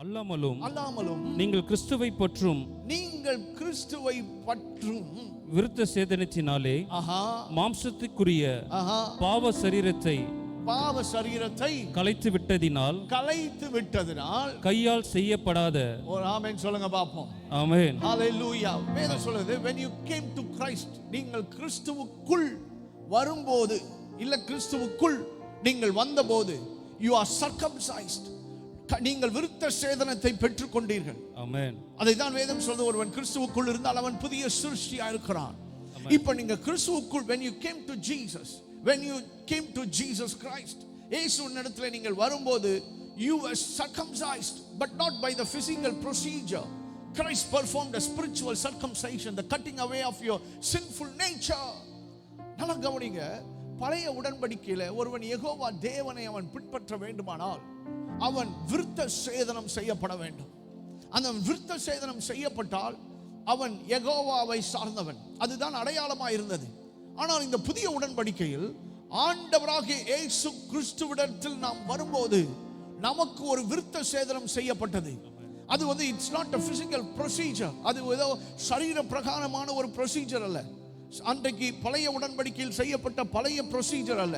அல்லாமலும் நீங்கள் கிறிஸ்துவை பற்றும் விருத்த சேதனத்தினாலே மாம்சத்துக்குரிய பாவ சரீரத்தை கலைத்து விட்டதினால் கையால் செய்யப்படாத ஒரு ஆமென் சொல்லுங்க பாப்போம். ஆமென். ஹalleluya. வேதம் சொல்லுது when you came to Christ, நீங்கள் கிறிஸ்துவுக்குள் வரும்போது இல்ல கிறிஸ்துவுக்குள் நீங்கள் வந்தபோது you are circumcised, நீங்கள் விருத்த சேதனத்தை பெற்றுக் கொண்டீர்கள். ஆமென். அதை தான் வேதம் சொல்லுது, ஒருவன் கிறிஸ்துவுக்குள் இருந்தால் அவன் புதிய சிருஷ்டியா இருக்கிறான். இப்போ நீங்க கிறிஸ்துவுக்குள் when you came to Jesus, when you came to Jesus Christ, இயேசுவின் இடத்துல நீங்கள் வரும்போது you were circumcised but not by the physical procedure. Christ performed a spiritual circumcision, the cutting away of your sinful nature. நல்லா கவனிங்க, பழைய உடன்படிக்கையில ஒருவன் யெகோவா தேவனை அவன் பின்பற்ற வேண்டுமானால் அவன் விருத்த சேதனம் செய்யப்பட வேண்டும். அந்த விருத்த சேதனம் செய்யப்பட்டால் அவன் யெகோவாவை சார்ந்தவன், அதுதான் அடையாளமாக இருந்தது. ஆனால் இந்த புதிய உடன்படிக்கையில் ஆண்டவராகிய இயேசு கிறிஸ்துவிடத்தில் நாம் வரும்போது நமக்கு ஒரு விருத்த சேதனம் செய்யப்பட்டது. அது it's not a physical procedure, அது ஏதோ சரீர பிரகாரமான ஒரு ப்ரொசீஜர் அல்ல. அன்றைக்கு பழைய உடன்படிக்கையில் செய்யப்பட்ட பழைய ப்ரொசீஜர் அல்ல.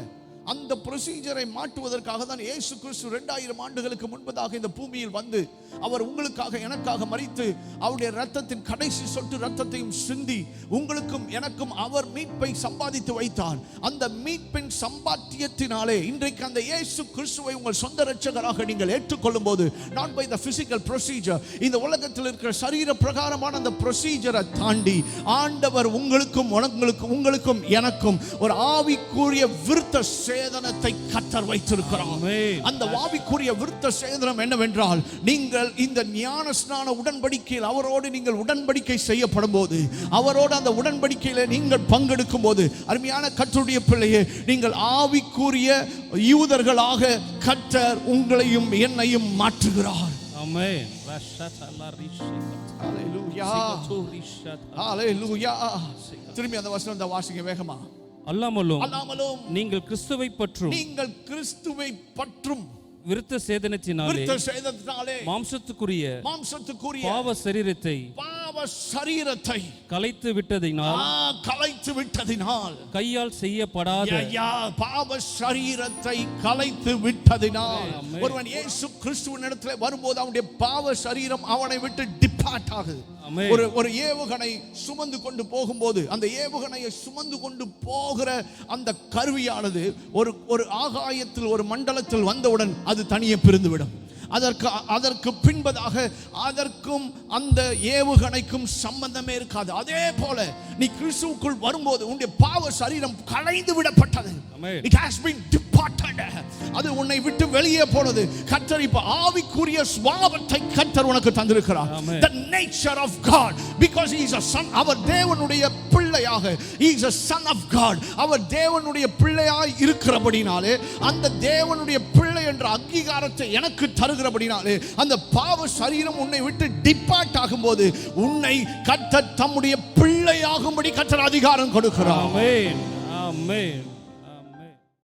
அந்த ப்ரொசீஜரை மாற்றுவதற்காக தான் இயேசு கிறிஸ்து 2000 ஆண்டுகளுக்கு முன்பதாக இந்த பூமியில் வந்து அவர் உங்களுக்காக எனக்காக மரித்து அவருடைய இரத்தத்தின் கடைசி சொட்டு இரத்தத்தையும் சிந்தி உங்களுக்கும் எனக்கும் அவர் மீட்பை சம்பாதித்து வைத்தார். அந்த மீட்பின் சம்பாத்தியத்தினாலே இன்றைக்கு அந்த இயேசு கிறிஸ்துவை உங்கள் சொந்த இரட்சகராக நீங்கள் ஏற்றுக்கொள்ளும் போது not by the physical procedure, இந்த உலகத்தில் இருக்கிற சரீர பிரகாரமான அந்த ப்ரொசீஜரை தாண்டி ஆண்டவர் உங்களுக்கும் எனக்கும் ஒரு ஆவிக்குரிய விருத்த சேதனத்தை கர்த்தர் வைத்திருக்கிறார். அந்த ஆவிக்குரிய விருத்த சேதனம் என்னவென்றால், நீங்கள் இந்த ஞானஸ்நான உடன்படிக்கையில் அவரோடு நீங்கள் உடன்படிக்கை செய்யப்படும் போது, அவரோடு அந்த உடன்படிக்கையில நீங்கள் பங்கெடுக்கும் போது, அருமையான கர்த்தருடைய பிள்ளையே, நீங்கள் ஆவிக்குரிய யூதர்களாக கர்த்தர் உங்களையும் என்னையும் மாற்றுகிறார். ஆமென். ஹalleluya. ஹalleluya. திரும்பி அந்த வசனத்தை வாசிங்க வேகமா. அல்லாமலும் நீங்கள் கிறிஸ்துவை பற்றும் விருத்த சேதனத்தினாலே மாம்சத்துக்குரிய பாவ சரீரத்தை கலைத்து விட்டதினால் கையால் செய்யப்படாத பாவ சரீரத்தை கலைத்து விட்டதினால் ஒருவன் இயேசு கிறிஸ்துவின் இடத்துல வரும்போது அவனுடைய பாவ சரீரம் அவனை விட்டு டிபார்ட் ஆகுது. ஒரு ஏவுகணை சுமந்து கொண்டு போகும்போது அந்த ஏவுகணையை சுமந்து கொண்டு போகிற அந்த கருவியானது ஒரு ஆகாயத்தில் ஒரு மண்டலத்தில் வந்தவுடன் அது தனியே பிரிந்துவிடும். அதற்கு பின்பதாக அதற்கும் அந்த ஏவுகணைக்கும் சம்பந்தமே இருக்காது. அதே போல நீ கிறிஸ்துவுக்குள் வரும்போது உன்னுடைய பாவ சரீரம் களைந்து விடப்பட்டது. It has been departed. அது உன்னை விட்டு வெளியே போனது. கர்த்தர் இப்ப ஆவிக்குரிய சுபாவத்தை கர்த்தர் உனக்கு தந்திருக்கிறார். The nature of God, because he is a son, அவர் தேவனுடைய பிள்ளையாக, he is a son of God, அவர் தேவனுடைய பிள்ளையாய் இருக்கிறபடினாலே அந்த தேவனுடைய பிள்ளை என்ற அங்கீகாரத்தை எனக்கு தருகிறபடினாலே அந்த பாவ சரீரம் உன்னை விட்டு டிபார்ட் ஆகும்போது உன்னை கர்த்தர் தம்முடைய பிள்ளையாகும்படி கர்த்தர் அதிகாரம் கொடுக்கிறார். ஆமென். ஆமென்.